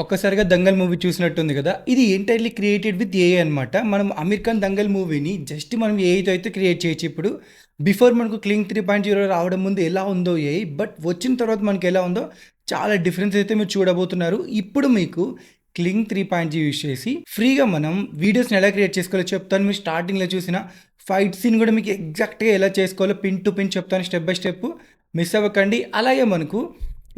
ఒక్కసారిగా 'దంగల్' మూవీ చూసినట్టుంది కదా! ఇది ఎంటైర్‌లీ క్రియేటెడ్ విత్ ఏఐ అనమాట. మనం 'అమీర్ ఖాన్ దంగల్' మూవీని జస్ట్ మనం ఏఐతో అయితే క్రియేట్ చేయొచ్చు ఇప్పుడు. బిఫోర్ మనకు 'క్లింగ్ 3.0' రావడం ముందు ఎలా ఉందో ఏఐ, బట్ వచ్చిన తర్వాత మనకి ఎలా ఉందో చాలా డిఫరెన్స్ అయితే మీరు చూడబోతున్నారు. ఇప్పుడు మీకు 'క్లింగ్ 3.0' యూజ్ చేసి ఫ్రీగా మనం వీడియోస్‌ని ఎలా క్రియేట్ చేసుకోవాలో చెప్తాను. మీరు స్టార్టింగ్‌లో చూసిన ఫైట్ సీన్ కూడా మీకు ఎగ్జాక్ట్‌గా ఎలా చేసుకోవాలో పిన్ టు పిన్ చెప్తాను స్టెప్ బై స్టెప్. మిస్ అవ్వకండి. అలాగే మనకు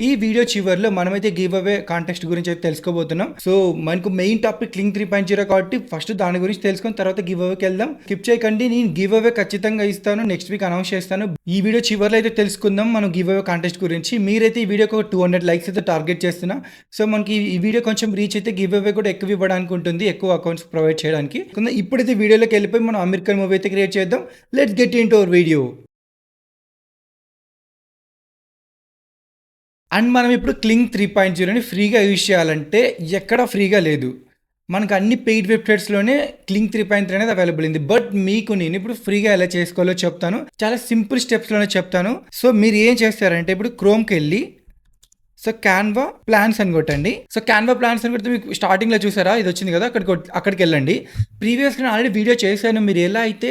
ఈ వీడియో చివరిలో మనమైతే గివ్ అవే కాంటెస్ట్ గురించి అయితే తెలుసుకోబోతున్నాం. సో మనకు మెయిన్ టాపిక్ 'క్లింగ్ 3.0' కాబట్టి ఫస్ట్ దాని గురించి తెలుసుకొని తర్వాత గివ్ అవేకి వెళ్దాం. స్కిప్ చేయకండి. నేను గివ్ అవే ఖచ్చితంగా ఇస్తాను. నెక్స్ట్ వీక్ అనౌన్స్ చేస్తాను. ఈ వీడియో చివరిలో అయితే తెలుసుకుందాం మనం గివ్ అవే కాంటెస్ట్ గురించి. మీరైతే ఈ వీడియోకి ఒక 200 లైక్స్ అయితే టార్గెట్ చేస్తున్నా. సో మనకి ఈ వీడియో కొంచెం రీచ్ అయితే గివ్ అవే కూడా ఎక్కువ ఇవ్వడానికి ఉంటుంది, ఎక్కువ అకౌంట్స్ ప్రొవైడ్ చేయడానికి. ఇప్పుడైతే వీడియోలోకి వెళ్ళిపోయి మనం 'అమీర్ ఖాన్' మూవీ అయితే క్రియేట్ చేద్దాం. Let's get into hour video. And మనం ఇప్పుడు 'క్లింగ్ 3.0'ని ఫ్రీగా యూజ్ చేయాలంటే ఎక్కడ ఫ్రీగా లేదు. మనకు అన్ని పెయిడ్ వెబ్‌సైట్స్‌లోనే 'క్లింగ్ 3.0' అనేది అవైలబుల్ ఉంది. బట్ మీకు నేను ఇప్పుడు ఫ్రీగా ఎలా చేసుకోవాలో చెప్తాను. చాలా సింపుల్ స్టెప్స్‌లోనే చెప్తాను. సో మీరు ఏం చేస్తారంటే ఇప్పుడు క్రోమ్‌కెళ్ళి సో క్యాన్వా ప్లాన్స్ అని కొట్టండి. సో క్యాన్వా ప్లాన్స్ అని కొడితే మీకు స్టార్టింగ్లో చూసారా ఇది వచ్చింది కదా, అక్కడికి వెళ్ళండి. ప్రీవియస్గా నేను ఆల్రెడీ వీడియో చేశాను. మీరు ఎలా అయితే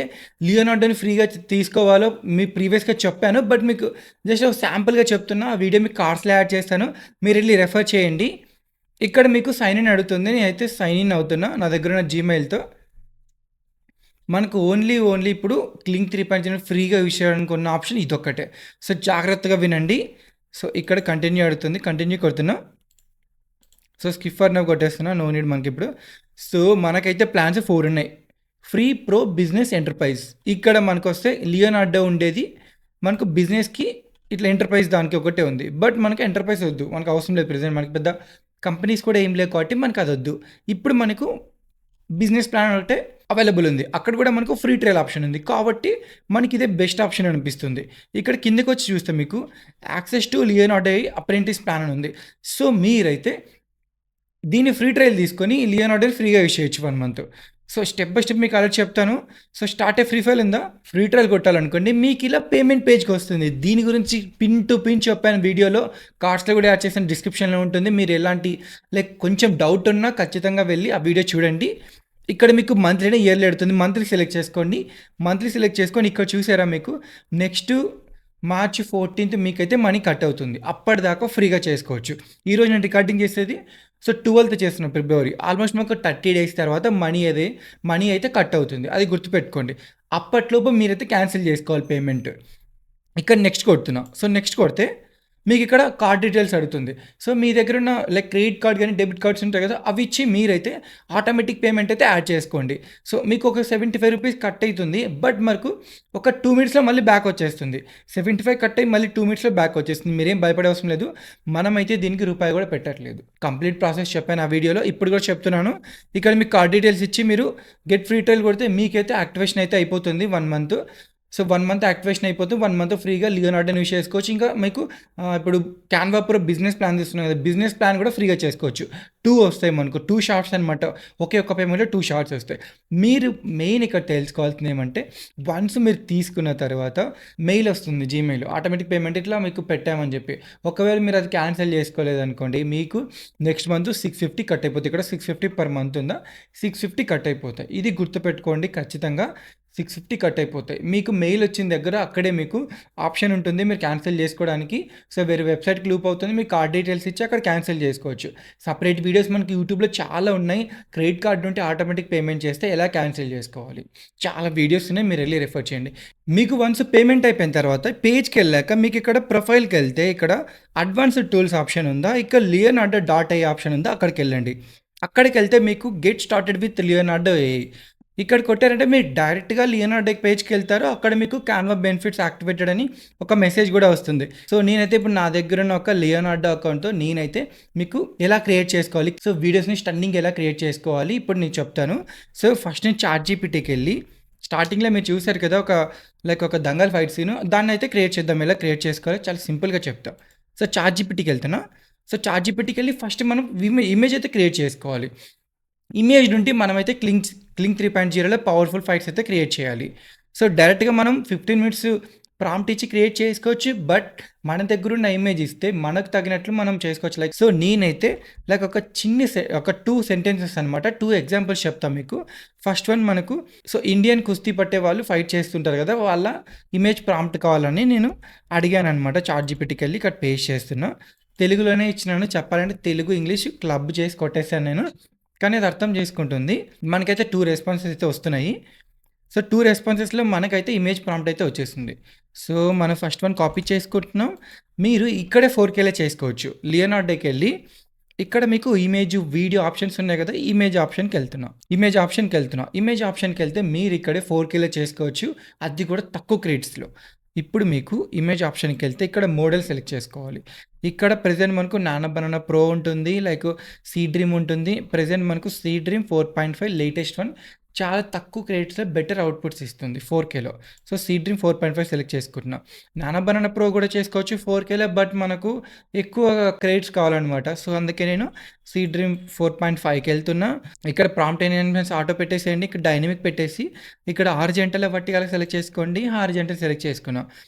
లియోనార్డోని ఫ్రీగా తీసుకోవాలో మీ ప్రీవియస్గా చెప్పాను. బట్ మీకు జస్ట్ ఒక శాంపుల్గా చెప్తున్నా. ఆ వీడియో మీకు కార్డ్స్లో యాడ్ చేస్తాను. మీరు వెళ్ళి రెఫర్ చేయండి. ఇక్కడ మీకు సైన్ ఇన్ అడుగుతుంది. నేనైతే సైన్ ఇన్ అవుతున్నా నా దగ్గర ఉన్న జీమెయిల్తో. మనకు ఓన్లీ ఇప్పుడు 'క్లింగ్ 3.0' ఫ్రీగా యూజ్ చేయడానికి ఉన్న ఆప్షన్ ఇదొక్కటే. సో జాగ్రత్తగా వినండి. సో ఇక్కడ కంటిన్యూ అడుగుతుంది. కంటిన్యూ కొడుతున్నా. సో స్కిప్ ఫర్ నౌ కొట్టేస్తున్నా. నో నీడ్ మనకి ఇప్పుడు. సో మనకైతే ప్లాన్స్ 4 ఉన్నాయి. Free, pro, business, enterprise. ఇక్కడ మనకు వస్తే లియోనార్డో ఉండేది. మనకు బిజినెస్కి ఇట్లా ఎంటర్ప్రైజ్ దానికి ఒకటే ఉంది. బట్ మనకి ఎంటర్ప్రైజ్ వద్దు, మనకు అవసరం లేదు. ప్రెజెంట్ మనకి పెద్ద కంపెనీస్ కూడా ఏం లేవు కాబట్టి మనకు అది వద్దు. ఇప్పుడు మనకు బిజినెస్ ప్లాన్ ఒకటే అవైలబుల్ ఉంది. అక్కడ కూడా మనకు ఫ్రీ ట్రయల్ ఆప్షన్ ఉంది కాబట్టి మనకి ఇదే బెస్ట్ ఆప్షన్ అనిపిస్తుంది. ఇక్కడ కిందకి వచ్చి చూస్తే మీకు access to Leonardo apprentice plan అని ఉంది. సో మీరైతే దీన్ని ఫ్రీ ట్రయల్ తీసుకొని లియోనార్డోని ఫ్రీగా యూజ్ చేయొచ్చు 1 month. So step by step మీకు అలా చెప్తాను. సో స్టార్ట్ ఏ ఫ్రీ ఫైల్ ఉందా, ఫ్రీ ట్రయల్ కొట్టాలనుకోండి. మీకు ఇలా పేమెంట్ పేజ్కి వస్తుంది. దీని గురించి పిన్ టు పిన్ చెప్పాను వీడియోలో. కార్డ్స్లో కూడా యాడ్ చేసిన డిస్క్రిప్షన్లో ఉంటుంది. మీరు ఎలాంటి కొంచెం డౌట్ ఉన్నా ఖచ్చితంగా వెళ్ళి ఆ వీడియో చూడండి. ఇక్కడ మీకు మంత్లీనే ఇయర్లీ అడుగుతుంది. మంత్లీ సెలెక్ట్ చేసుకోండి. మంత్లీ సెలెక్ట్ చేసుకొని ఇక్కడ చూసారా మీకు నెక్స్ట్ మార్చ్ 14th మీకైతే మనీ కట్ అవుతుంది. అప్పటిదాకా ఫ్రీగా చేసుకోవచ్చు. ఈరోజు నేను రికార్డింగ్ చేసేది సో 12th చేస్తున్నాను ఫిబ్రవరి. ఆల్మోస్ట్ మాకు 30 days తర్వాత మనీ అయితే కట్ అవుతుంది. అది గుర్తుపెట్టుకోండి. అప్పట్లోపు మీరైతే క్యాన్సిల్ చేసుకోవాలి పేమెంట్. ఇక్కడ నెక్స్ట్ కొడుతున్నా. సో నెక్స్ట్ కొడితే మీకు ఇక్కడ కార్డ్ డీటెయిల్స్ అడుగుతుంది. సో మీ దగ్గర ఉన్న క్రెడిట్ కార్డ్ కానీ డెబిట్ కార్డ్స్ ఉంటాయి కదా, అవి ఇచ్చి మీరైతే ఆటోమేటిక్ పేమెంట్ అయితే యాడ్ చేసుకోండి. సో మీకు ఒక 75 రూపీస్ కట్ అవుతుంది. బట్ మనకు ఒక 2 minutesలో మళ్ళీ బ్యాక్ వచ్చేస్తుంది. 75 కట్ అయ్యి మళ్ళీ 2 minutesలో బ్యాక్ వచ్చేస్తుంది. మీరేం భయపడే అవసరం లేదు. మనమైతే దీనికి రూపాయి కూడా పెట్టట్లేదు. కంప్లీట్ ప్రాసెస్ చెప్పాను ఆ వీడియోలో. ఇప్పుడు కూడా చెప్తున్నాను. ఇక్కడ మీకు కార్డ్ డీటెయిల్స్ ఇచ్చి మీరు గెట్ ఫ్రీ ట్రయల్ కొడితే మీకైతే యాక్టివేషన్ అయితే అయిపోతుంది 1 month. సో 1 month యాక్టివేషన్ అయిపోతే 1 month ఫ్రీగా లియోనార్డోని యూజ్ చేసుకోవచ్చు. ఇంకా మీకు ఇప్పుడు క్యాన్వా ప్రో బిజినెస్ ప్లాన్ తీసుకున్నాం కదా, బిజినెస్ ప్లాన్ కూడా ఫ్రీగా చేసుకోవచ్చు. 2 వస్తాయి మనకు, 2 షార్ట్స్ అనమాట. ఒకే ఒక్క పేమెంట్లో 2 షార్ట్స్ వస్తాయి. మీరు మెయిన్ ఇక్కడ తెలుసుకోవాల్సింది ఏమంటే వన్స్ మీరు తీసుకున్న తర్వాత మెయిల్ వస్తుంది, జీమెయిల్ ఆటోమేటిక్ పేమెంట్ ఇట్లా మీకు పెట్టామని చెప్పి. ఒకవేళ మీరు అది క్యాన్సిల్ చేసుకోలేదనుకోండి, మీకు నెక్స్ట్ మంత్ 650 కట్ అయిపోతుంది. ఇక్కడ 650 per month ఉందా, 650 కట్ అయిపోతాయి. ఇది గుర్తుపెట్టుకోండి ఖచ్చితంగా. 650 కట్ అయిపోతాయి. మీకు మెయిల్ వచ్చిన దగ్గర అక్కడే మీకు ఆప్షన్ ఉంటుంది మీరు క్యాన్సిల్ చేసుకోవడానికి. సో వేరే వెబ్సైట్కి లూప్ అవుతుంది. మీ కార్డ్ డీటెయిల్స్ ఇచ్చి అక్కడ క్యాన్సిల్ చేసుకోవచ్చు. సపరేట్ వీడియోస్ మనకి యూట్యూబ్లో చాలా ఉన్నాయి. క్రెడిట్ కార్డ్ నుండి ఆటోమేటిక్ పేమెంట్ చేస్తే ఎలా క్యాన్సిల్ చేసుకోవాలి, చాలా వీడియోస్ ఉన్నాయి. మీరు వెళ్ళి రెఫర్ చేయండి. మీకు వన్స్ పేమెంట్ అయిపోయిన తర్వాత పేజ్కి వెళ్ళాక మీకు ఇక్కడ ప్రొఫైల్కి వెళ్తే ఇక్కడ అడ్వాన్స్డ్ టూల్స్ ఆప్షన్ ఉందా, ఇక్కడ Leonardo.ai ఆప్షన్ ఉందా, అక్కడికి వెళ్ళండి. అక్కడికి వెళ్తే మీకు get started with Leonardo AI ఇక్కడ కొట్టారంటే మీరు డైరెక్ట్గా లియోనార్డో పేజ్కి వెళ్తారు. అక్కడ మీకు క్యాన్వా బెనిఫిట్స్ యాక్టివేటెడ్ అని ఒక మెసేజ్ కూడా వస్తుంది. సో నేనైతే ఇప్పుడు నా దగ్గర ఉన్న ఒక లియోనార్డో అకౌంట్తో నేనైతే మీకు ఎలా క్రియేట్ చేసుకోవాలి, సో వీడియోస్ని స్టన్నింగ్ ఎలా క్రియేట్ చేసుకోవాలి ఇప్పుడు నేను చెప్తాను. సో ఫస్ట్ నేను చాట్ జీపీటీకి వెళ్ళి స్టార్టింగ్‌లో మీరు చూసారు కదా! ఒక దంగల్ ఫైట్ సీను. దాన్నయితే క్రియేట్ చేద్దాం. ఎలా క్రియేట్ చేసుకోవాలో చాలా సింపుల్‌గా చెప్తా. సో, చాట్‌జీపీటీకెళ్తున్నా. సో, చాట్‌జీపీటీకెళ్ళి ఫస్ట్ మనం ఇమేజ్ అయితే క్రియేట్ చేసుకోవాలి. ఇమేజ్ నుండి మనమైతే క్లింగ్ 3.0లో పవర్‌ఫుల్ ఫైట్స్ అయితే క్రియేట్ చేయాలి. సో, డైరెక్ట్‌గా మనం 15 మినిట్స్ ప్రాంప్ట్ ఇచ్చి క్రియేట్ చేసుకోవచ్చు. బట్ మన దగ్గరున్న ఇమేజ్ ఇస్తే మనకు తగినట్లు మనం చేసుకోవచ్చు. సో, నేనైతే ఒక ఒక 2 సెంటెన్సెస్ అనమాట. 2 ఎగ్జాంపుల్స్ చెప్తా మీకు. ఫస్ట్ వన్ మనకు ఇండియన్ కుస్తీ పట్టే వాళ్ళు ఫైట్ చేస్తుంటారు కదా! వాళ్ళ ఇమేజ్ ప్రాంప్ట్ కావాలని నేను అడిగాననమాట చాట్‌జీపీటీకెళ్ళి ఇక్కడ పేస్ట్ చేస్తున్నా. తెలుగులోనే ఇచ్చినాను. చెప్పాలంటే తెలుగు, ఇంగ్లీష్ క్లబ్ చేసి కొట్టేసాను నేను. కానీ అది అర్థం చేసుకుంటుంది. మనకైతే 2 రెస్పాన్సెస్ అయితే వస్తున్నాయి. సో, 2 రెస్పాన్సెస్‌లో మనకైతే ఇమేజ్ ప్రాంప్ట్ అయితే వచ్చేసింది. సో, మనం ఫస్ట్ వన్ కాపీ చేసుకుంటున్నాం. మీరు ఇక్కడే 4కేలో చేసుకోవచ్చు. లియోనార్డోకెళ్ళి ఇక్కడ మీకు ఇమేజ్, వీడియో ఆప్షన్స్ ఉన్నాయి కదా! ఇమేజ్ ఆప్షన్‌కెళ్తే మీరు ఇక్కడే 4కేలో చేసుకోవచ్చు. అది కూడా తక్కువ క్రెడిట్స్‌లో. ఇప్పుడు మీకు ఇమేజ్ ఆప్షన్‌కెళ్తే ఇక్కడ మోడల్ సెలెక్ట్ చేసుకోవాలి. ఇక్కడ ప్రెజెంట్ మనకు నానో బనానా ప్రో ఉంటుంది. సీ డ్రీమ్ ఉంటుంది. ప్రెజెంట్ మనకు సీ డ్రీమ్ 4.5 లేటెస్ట్ వన్. చాలా తక్కువ క్రెడిట్స్‌లో బెటర్ అవుట్‌పుట్స్ ఇస్తుంది 4కేలో. సో, సీ డ్రీమ్ 4.5 సెలెక్ట్ చేసుకుంటున్నా. నానో బనానా ప్రో కూడా చేసుకోవచ్చు 4కేలో. బట్ మనకు ఎక్కువ క్రెడిట్స్ కావాలనమాట. సో, అందుకే నేను సీ డ్రీమ్ 4.5కెళ్తున్నా. ఇక్కడ ప్రాంప్ట్ ఎన్హాన్స్‌మెంట్స్ ఆటో పెట్టేసేయండి. ఇక్కడ డైనమిక్ పెట్టేసి ఇక్కడ హారిజాంటల్, వర్టికల్ సెలెక్ట్ చేసుకోండి. హారిజాంటల్ సెలెక్ట్ చేసుకున్నా.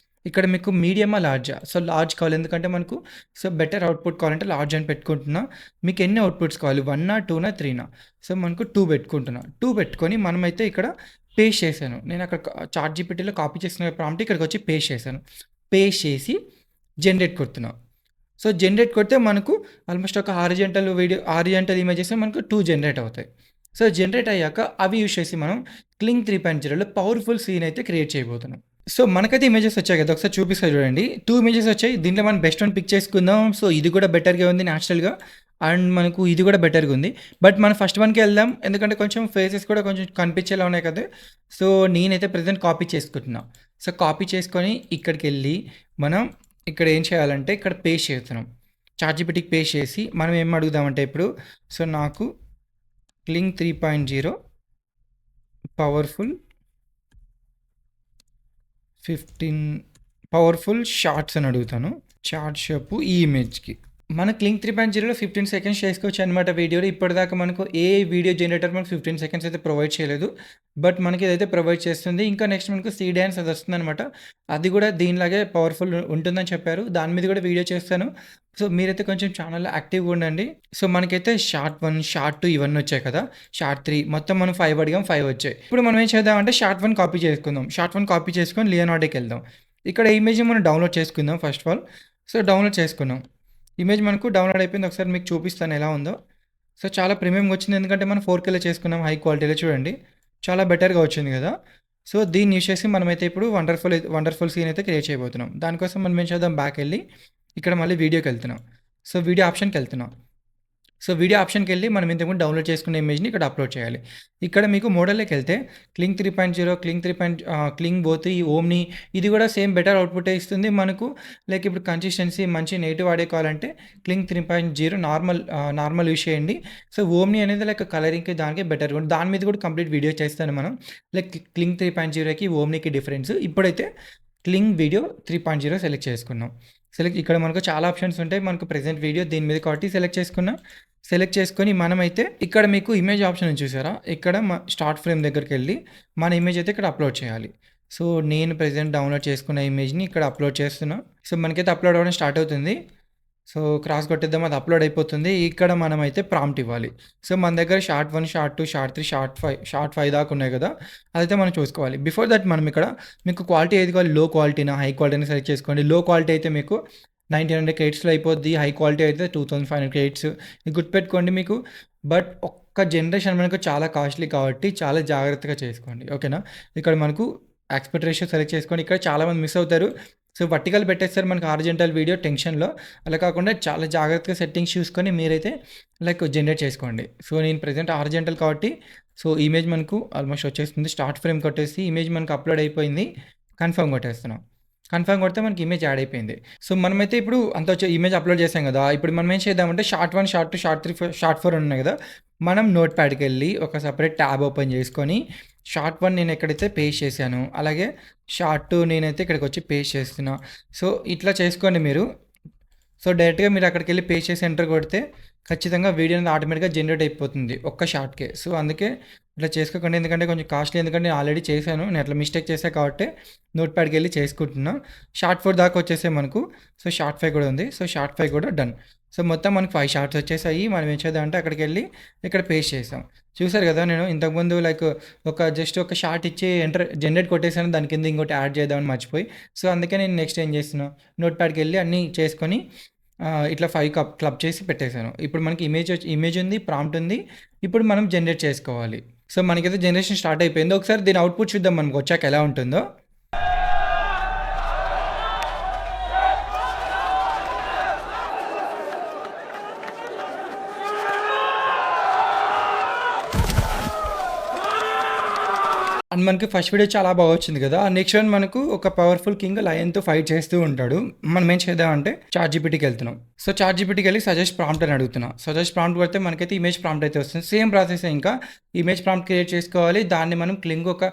ఇక్కడ మీకు మీడియమా, లార్జా? సో, లార్జ్ కావాలి. ఎందుకంటే మనకు బెటర్ అవుట్‌పుట్ కావాలంటే లార్జ్ అని పెట్టుకుంటున్నా. మీకు ఎన్ని అవుట్‌పుట్స్ కావాలి? 1నా, 2నా, 3నా? సో, మనకు 2 పెట్టుకుంటున్నా. 2 పెట్టుకొని మనమైతే ఇక్కడ పేస్ట్ చేశాను. నేను అక్కడ చాట్‌జీపీటీలో కాపీ చేసిన ప్రాంప్ట్ ఇక్కడికొచ్చి పేస్ట్ చేశాను. పేస్ట్ చేసి జనరేట్ కొడుతున్నా. సో, జనరేట్ కొడితే మనకు ఆల్మోస్ట్ ఒక హారిజాంటల్ ఇమేజెస్ మనకు 2 జనరేట్ అవుతాయి. సో, జనరేట్ అయ్యాక అవి యూజ్ చేసి మనం క్లింగ్ 3.0లో పవర్‌ఫుల్ సీన్ అయితే క్రియేట్ చేయబోతున్నాం. సో, మనకైతే ఇమేజెస్ వచ్చాయి కదా! ఒకసారి చూపిస్తా చూడండి. 2 ఇమేజెస్ వచ్చాయి. దీంట్లో మనం బెస్ట్ వన్ పిక్ చేసుకుందాం. సో, ఇది కూడా బెటర్‌గా ఉంది న్యాచురల్‌గా. అండ్ మనకు ఇది కూడా బెటర్‌గా ఉంది. బట్ మనం ఫస్ట్ వన్‌కే వెళ్దాం. ఎందుకంటే కొంచెం ఫేసెస్ కూడా కొంచెం కనిపించేలా ఉన్నాయి కదా! సో, నేనైతే ప్రెజెంట్ కాపీ చేసుకుంటున్నా. సో, కాపీ చేసుకొని ఇక్కడికెళ్ళి మనం ఇక్కడ ఏం చేయాలంటే ఇక్కడ పేస్ట్ చేస్తున్నాం. చాట్‌జీపీటీకి పేస్ట్ చేసి మనం ఏం అడుగుదామంటే ఇప్పుడు నాకు క్లింగ్ 3.0 పవర్‌ఫుల్ 15 షార్ట్స్ అని అడుగుతాను. చార్ట్ చెప్పు ఈ ఇమేజ్‌కి. మన క్లింగ్ 3.0లో 15 సెకండ్స్ చేసుకోవచ్చు అనమాట వీడియోలో. ఇప్పటిదాకా మనకు ఏ వీడియో జనరేటర్ మనకు 15 సెకండ్స్ అయితే ప్రొవైడ్ చేయలేదు. బట్ మనకి ఇదైతే ప్రొవైడ్ చేస్తుంది. ఇంకా నెక్స్ట్ మనకు సీ డాన్స్ అది వస్తుందనమాట. అది కూడా దీనిలాగే పవర్‌ఫుల్ ఉంటుందని చెప్పారు. దాని మీద కూడా వీడియో చేస్తాను. సో, మీరైతే కొంచెం ఛానెల్‌లో యాక్టివ్‌గా ఉండండి. సో, మనకైతే షార్ట్ 1, షార్ట్ 2 ఇవన్నీ వచ్చాయి కదా! షార్ట్ 3 మొత్తం మనం 5 అడిగాం, 5 వచ్చాయి. ఇప్పుడు మనం ఏం చేద్దామంటే షార్ట్ 1 కాపీ చేసుకుందాం. షార్ట్ 1 కాపీ చేసుకొని లియోనార్డోకి వెళ్దాం. ఇక్కడ ఇమేజ్ మనం డౌన్లోడ్ చేసుకుందాం first of all. So, download చేసుకున్నాం. ఇమేజ్ మనకు డౌన్లోడ్ అయిపోయింది. ఒకసారి మీకు చూపిస్తాను ఎలా ఉందో. సో, చాలా ప్రీమియంగా వచ్చింది. ఎందుకంటే మనం 4కేలో చేసుకున్నాం హై క్వాలిటీలో చూడండి. చాలా బెటర్‌గా వచ్చింది కదా! సో, దీన్ని యూజ్ చేసి మనమైతే ఇప్పుడు వండర్‌ఫుల్ సీన్ అయితే క్రియేట్ చేయబోతున్నాం. దానికోసం మనం ఏం చేద్దాం, బ్యాక్ వెళ్ళి ఇక్కడ మళ్ళీ వీడియోకెళ్తున్నాం. సో, వీడియో ఆప్షన్‌కెళ్తున్నాం. సో, వీడియో ఆప్షన్‌కెళ్ళి మనం ఇంతకుముందు డౌన్లోడ్ చేసుకున్న ఇమేజ్‌ని ఇక్కడ అప్లోడ్ చేయాలి. ఇక్కడ మీకు మోడల్‌లోకెళ్తే క్లింగ్ 3.0, క్లింగ్ బోత్ ఈ ఓమ్ని ఇది కూడా సేమ్ బెటర్ అవుట్‌పుటే ఇస్తుంది. మనకు ఇప్పుడు కన్సిస్టెన్సీ మంచి నేటివ్ ఆడియో కావాలంటే క్లింగ్ 3.0 నార్మల్ యూజ్ చేయండి. సో, ఓమ్ని అనేది కలరింగ్‌కి దానికి బెటర్‌గా ఉంటుంది. దాని మీద కూడా కంప్లీట్ వీడియో చేస్తాను మనం. క్లింగ్ 3.0కి ఓమ్నికి డిఫరెన్స్. ఇప్పుడైతే క్లింగ్ వీడియో 3.0 సెలెక్ట్ చేసుకున్నాం. ఇక్కడ మనకు చాలా ఆప్షన్స్ ఉంటాయి. మనకు ప్రెజెంట్ వీడియో దీని మీద కాబట్టి సెలెక్ట్ చేసుకొని మనమైతే ఇక్కడ మీకు ఇమేజ్ ఆప్షన్ ఉంది చూసారా? ఇక్కడ స్టార్ట్ ఫ్రేమ్ దగ్గరికెళ్ళి మన ఇమేజ్ అయితే ఇక్కడ అప్లోడ్ చేయాలి. సో, నేను ప్రెజెంట్ డౌన్లోడ్ చేసుకున్న ఇమేజ్‌ని ఇక్కడ అప్లోడ్ చేస్తున్నా. సో, మనకైతే అప్లోడ్ అవ్వడం స్టార్ట్ అవుతుంది. సో, క్రాస్ కొట్టేద్దాం, అది అప్లోడ్ అయిపోతుంది. ఇక్కడ మనమైతే ప్రాంప్ట్ ఇవ్వాలి. సో, మన దగ్గర షార్ట్ 1, షార్ట్ 2, షార్ట్ 3, షార్ట్ 5 దాకా ఉన్నాయి కదా! అదైతే మనం చూసుకోవాలి. బిఫోర్ దట్ మనం ఇక్కడ మీకు క్వాలిటీ ఏది కావాలి, లో క్వాలిటీనా, హై క్వాలిటీనా సెలెక్ట్ చేసుకోండి. లో క్వాలిటీ అయితే మీకు 1900 క్రెడిట్స్‌లో అయిపోద్ది. హై క్వాలిటీ అయితే 2500 క్రెడిట్స్. ఇది గుర్తుపెట్టుకోండి మీకు. బట్ ఒక్క జనరేషన్ మనకు చాలా కాస్ట్‌లీ కాబట్టి చాలా జాగ్రత్తగా చేసుకోండి. ఓకేనా? ఇక్కడ మనకు యాస్పెక్ట్ రేషియో సెలెక్ట్ చేసుకోండి. ఇక్కడ చాలామంది మిస్ అవుతారు. సో, వర్టికల్ పెట్టేస్తారు మనకు హారిజాంటల్ వీడియో టెన్షన్‌లో. అలా కాకుండా చాలా జాగ్రత్తగా సెట్టింగ్స్ చూసుకొని మీరైతే జనరేట్ చేసుకోండి. సో, నేను ప్రెజెంట్ హారిజాంటల్ కాబట్టి ఇమేజ్ మనకు ఆల్మోస్ట్ వచ్చేస్తుంది. స్టార్ట్ ఫ్రేమ్ కొట్టేసి ఇమేజ్ మనకు అప్లోడ్ అయిపోయింది. కన్ఫర్మ్ కొట్టేస్తున్నాం. కన్ఫర్మ్ కొడితే మనకి ఇమేజ్ యాడ్ అయిపోయింది. సో, మనమైతే ఇప్పుడు ఇమేజ్ అప్లోడ్ చేసాం కదా! ఇప్పుడు మనం ఏం చేద్దామంటే షార్ట్ 1, షార్ట్ 2, షార్ట్ 3, షార్ట్ 4 ఉన్నాయి కదా! మనం నోట్ ప్యాడ్‌కెళ్ళి ఒక సెపరేట్ ట్యాబ్ ఓపెన్ చేసుకొని షార్ట్ 1 నేను ఎక్కడైతే పేస్ట్ చేశాను. అలాగే షార్ట్ 2 నేనైతే ఇక్కడికొచ్చి పేస్ట్ చేస్తున్నా. సో, ఇట్లా చేసుకోండి మీరు. సో, డైరెక్ట్‌గా మీరు అక్కడికెళ్ళి పేస్ట్ చేసి ఎంటర్ కొడితే ఖచ్చితంగా వీడియో అనేది ఆటోమేటిక్‌గా జనరేట్ అయిపోతుంది ఒక్క షాట్‌కే. సో, అందుకే ఇట్లా చేసుకోకండి. ఎందుకంటే కొంచెం కాస్ట్‌లీ, ఎందుకంటే నేను ఆల్రెడీ చేశాను. నేను అట్లా మిస్టేక్ చేశా కాబట్టి నోట్‌ప్యాడ్‌కెళ్ళి చేసుకుంటున్నా. షార్ట్ 4 దాకా వచ్చేసాయి మనకు. సో, షార్ట్ 5 కూడా ఉంది. సో, షార్ట్ 5 కూడా డన్. సో, మొత్తం మనకు 5 షార్ట్స్ వచ్చేసాయి. మనం ఏం చేద్దామంటే అక్కడికెళ్ళి ఇక్కడ పేస్ట్ చేసాం. చూసారు కదా! నేను ఇంతకుముందు జస్ట్ ఒక షార్ట్ ఇచ్చి ఎంటర్ జనరేట్ కొట్టేసాను. దాని కింద ఇంకోటి యాడ్ చేద్దామని మర్చిపోయి. సో, అందుకే నేను నెక్స్ట్ ఏం చేస్తున్నా, నోట్‌ప్యాడ్‌కెళ్ళి అన్నీ చేసుకొని ఇట్లా 5 క్లబ్ చేసి పెట్టేసాను. ఇప్పుడు మనకి ఇమేజ్ ఉంది, ప్రాంప్ట్ ఉంది. ఇప్పుడు మనం జనరేట్ చేసుకోవాలి. సో, మనకైతే జనరేషన్ స్టార్ట్ అయిపోయింది. ఒకసారి దీని అవుట్‌పుట్ చూద్దాం మనకొచ్చాక ఎలా ఉంటుందో. అండ్ మనకి ఫస్ట్ వీడియో చాలా బాగా వచ్చింది కదా! నెక్స్ట్ వన్ మనకు ఒక పవర్‌ఫుల్ కింగ్ లయన్‌తో ఫైట్ చేస్తూ ఉంటాడు. మనం ఏం చేద్దామంటే చాట్‌జీపీటీకి వెళ్తున్నాం. సో, చాట్‌జీపీటీకెళ్ళి సజెస్ట్ ప్రాంప్ట్ అని అడుగుతున్నా. సజెస్ట్ ప్రాంప్ట్ కొడితే మనకైతే ఇమేజ్ ప్రాంప్ట్ అయితే వస్తుంది. సేమ్ ప్రాసెసే ఇంకా. ఇమేజ్ ప్రాంప్ట్ క్రియేట్ చేసుకోవాలి. దాన్ని మనం క్లింగ్ ఒక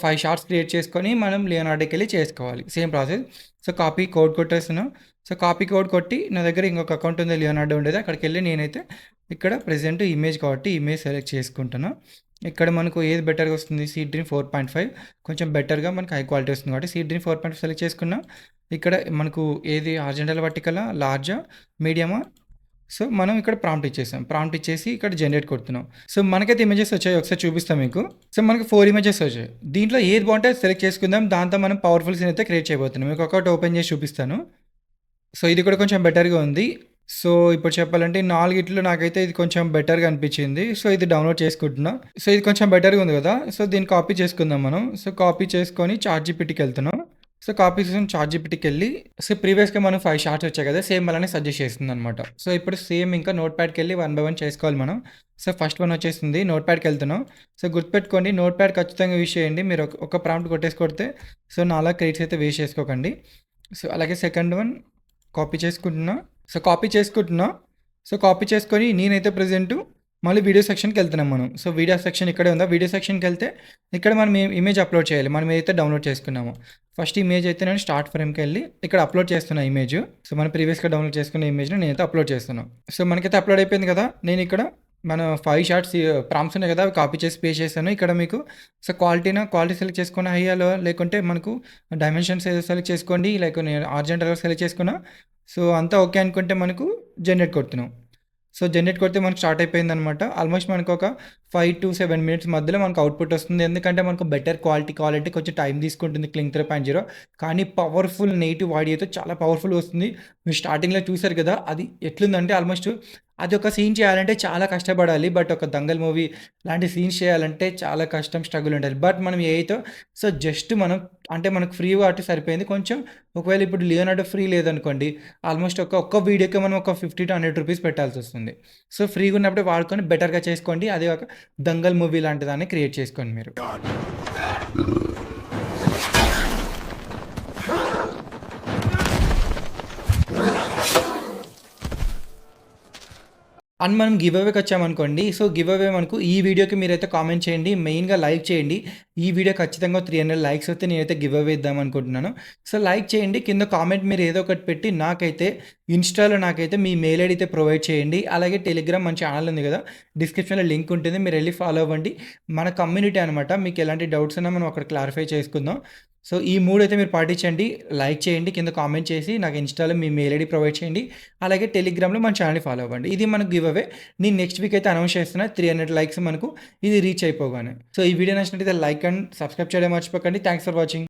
5 షార్ట్స్ క్రియేట్ చేసుకొని మనం లియోనార్డోకెళ్ళి చేసుకోవాలి. Same process. So, copy code కొట్టేస్తున్నా. సో, కాపీ కోడ్ కొట్టి నా దగ్గర ఇంకొక అకౌంట్ ఉంది, లియోనార్డో ఉండేది. అక్కడికెళ్ళి నేనైతే ఇక్కడ ప్రెజెంట్ ఇమేజ్ కాబట్టి ఇమేజ్ సెలెక్ట్ చేసుకుంటున్నా. ఇక్కడ మనకు ఏది బెటర్‌గా వస్తుంది, సీడ్ డ్రీమ్ 4.5 కొంచెం బెటర్‌గా మనకు హై క్వాలిటీ వస్తుంది కాబట్టి సీడ్ డ్రీమ్ 4.5 సెలెక్ట్ చేసుకున్నా. ఇక్కడ మనకు ఏది హారిజాంటల్, వర్టికలా, లార్జా, మీడియమా. సో, మనం ఇక్కడ ప్రాంప్ట్ ఇచ్చేసాం. ప్రాంప్ట్ ఇచ్చేసి ఇక్కడ జనరేట్ కొడుతున్నాం. సో, మనకైతే ఇమేజెస్ వచ్చాయి. ఒకసారి చూపిస్తా మీకు. సో, మనకి 4 ఇమేజెస్ వచ్చాయి. దీంట్లో ఏది బాగుంటే అది సెలెక్ట్ చేసుకుందాం. దాంతో మనం పవర్‌ఫుల్ సీన్ అయితే క్రియేట్ చేయబోతున్నాం. మీకు ఒక్కొక్కటి ఓపెన్ చేసి చూపిస్తాను. సో, ఇది కూడా కొంచెం బెటర్‌గా ఉంది. సో, ఇప్పుడు చెప్పాలంటే 4 నాకైతే ఇది కొంచెం బెటర్‌గా అనిపించింది. సో, ఇది డౌన్‌లోడ్ చేసుకుంటున్నా. సో, ఇది కొంచెం బెటర్‌గా ఉంది కదా! సో, దీన్ని కాపీ చేసుకుందాం మనం. సో, కాపీ చేసుకొని చాట్‌జీపీటీకి వెళ్తున్నాం. సో, కాపీ చేసుకొని చాట్‌జీపీటీకెళ్ళి ప్రీవియస్‌గా మనం 5 షార్ట్స్ వచ్చాయి కదా! సేమ్ అలానే సజెస్ట్ చేస్తుందనమాట. సో, ఇప్పుడు సేమ్ ఇంకా నోట్‌ప్యాడ్‌కెళ్ళి వన్ బై వన్ చేసుకోవాలి మనం. సో, ఫస్ట్ వన్ వచ్చేసింది. నోట్‌ప్యాడ్‌కెళ్తున్నాం. సో, గుర్తుపెట్టుకోండి, నోట్‌ప్యాడ్ ఖచ్చితంగా యూజ్ చేయండి. మీరు ఒక ప్రాంప్ట్ కొడితే సో, నాలా క్రెడిట్స్ అయితే వేస్ట్ చేసుకోకండి. సో, అలాగే సెకండ్ వన్ కాపీ చేసుకుంటున్నా. సో, కాపీ చేసుకొని నేనైతే ప్రెజెంటు మళ్ళీ వీడియో సెక్షన్‌కి వెళ్తున్నాం మనం. సో, వీడియో సెక్షన్ ఇక్కడే ఉందా? వీడియో సెక్షన్‌కి వెళ్తే ఇక్కడ మనం ఇమేజ్ అప్లోడ్ చేయాలి. మనం ఏదైతే డౌన్లోడ్ చేసుకున్నామో. ఫస్ట్ ఇమేజ్ అయితే నేను స్టార్ట్ ఫ్రేమ్‌కి వెళ్ళి ఇక్కడ అప్లోడ్ చేస్తున్నా ఇమేజ్. సో, మనం ప్రీవియస్‌గా డౌన్లోడ్ చేసుకున్న ఇమేజ్‌ని నేనైతే అప్లోడ్ చేస్తున్నాను. సో, మనకైతే అప్లోడ్ అయిపోయింది కదా! నేను ఇక్కడ మన 5 షార్ట్స్ ప్రాంప్ట్స్ ఉన్నాయి కదా! అవి కాపీ చేసి పేస్ట్ చేశాను. ఇక్కడ మీకు సో, క్వాలిటీ సెలెక్ట్ చేసుకొని హైయాలో, లేకుంటే మనకు డైమెన్షన్స్ ఏదో సెలెక్ట్ చేసుకోండి. హారిజాంటల్ సెలెక్ట్ చేసుకున్నా. సో, అంతా ఓకే అనుకుంటే మనకు జనరేట్ కొడుతున్నాం. సో, జనరేట్ కొడితే మనకు స్టార్ట్ అయిపోయిందనమాట. ఆల్మోస్ట్ మనకు ఒక 5-7 మినిట్స్ మధ్యలో మనకు అవుట్‌పుట్ వస్తుంది. ఎందుకంటే మనకు బెటర్ క్వాలిటీ కొంచెం టైం తీసుకుంటుంది క్లింగ్ 3.0. కానీ పవర్‌ఫుల్ నేటివ్ ఆడియోతో చాలా పవర్‌ఫుల్‌గా వస్తుంది. మీరు స్టార్టింగ్‌లో చూసారు కదా! అది ఎట్లుందంటే ఆల్మోస్ట్ అది ఒక సీన్ చేయాలంటే చాలా కష్టపడాలి. బట్ ఒక 'దంగల్' మూవీ లాంటి సీన్స్ చేయాలంటే చాలా కష్టం, స్ట్రగుల్ ఉండాలి. బట్ మనం ఏఐతో సో, జస్ట్ మనం అంటే మనకు ఫ్రీ కాబట్టి సరిపోయింది. కొంచెం ఒకవేళ ఇప్పుడు 'లియోనార్డో' ఫ్రీ లేదనుకోండి, ఆల్మోస్ట్ ఒక్క వీడియోకి మనం ఒక ₹50-100 పెట్టాల్సొస్తుంది. సో, ఫ్రీగా ఉన్నప్పుడే వాడుకొని బెటర్‌గా చేసుకోండి. అదే ఒక 'దంగల్' మూవీ లాంటి దాన్ని క్రియేట్ చేసుకోండి మీరు. అండ్ మనం గివ్ అవేకి వచ్చామనుకోండి. సో, గివ్ అవే మనకు ఈ వీడియోకి మీరైతే కామెంట్ చేయండి. మెయిన్‌గా లైక్ చేయండి. ఈ వీడియో ఖచ్చితంగా 300 లైక్స్ వస్తే నేనైతే గివ్ అవే ఇద్దామనుకుంటున్నాను. సో, లైక్ చేయండి. కింద కామెంట్ మీరు ఏదో ఒకటి పెట్టి ఇన్‌స్టాలో నాకైతే మీ మెయిల్ ఐడీ అయితే ప్రొవైడ్ చేయండి. అలాగే టెలిగ్రామ్ మన ఛానల్ ఉంది కదా! డిస్క్రిప్షన్‌లో లింక్ ఉంటుంది. మీరెళ్లి ఫాలో అవ్వండి. మన కమ్యూనిటీ అనమాట. మీకు ఎలాంటి డౌట్స్ ఉన్నా మనం అక్కడ క్లారిఫై చేసుకుందాం. సో, ఈ 3 అయితే మీరు పాటించండి. లైక్ చేయండి. కింద కామెంట్ చేసి నాకు ఇన్‌స్టాలో మీ మెయిల్ ఐడీ ప్రొవైడ్ చేయండి. అలాగే టెలిగ్రామ్‌లో మన ఛానల్‌ని ఫాలో అవ్వండి. ఇది మనకు గివ్ అవే. నేను నెక్స్ట్ వీక్ అయితే అనౌన్స్ చేస్తున్నా. 300 లైక్స్ మనకు ఇది రీచ్ అయిపోగానే. సో, ఈ వీడియో నచ్చినట్లయితే లైక్ అండ్ సబ్స్క్రైబ్ చేయడం మర్చిపోకండి. Thanks for watching.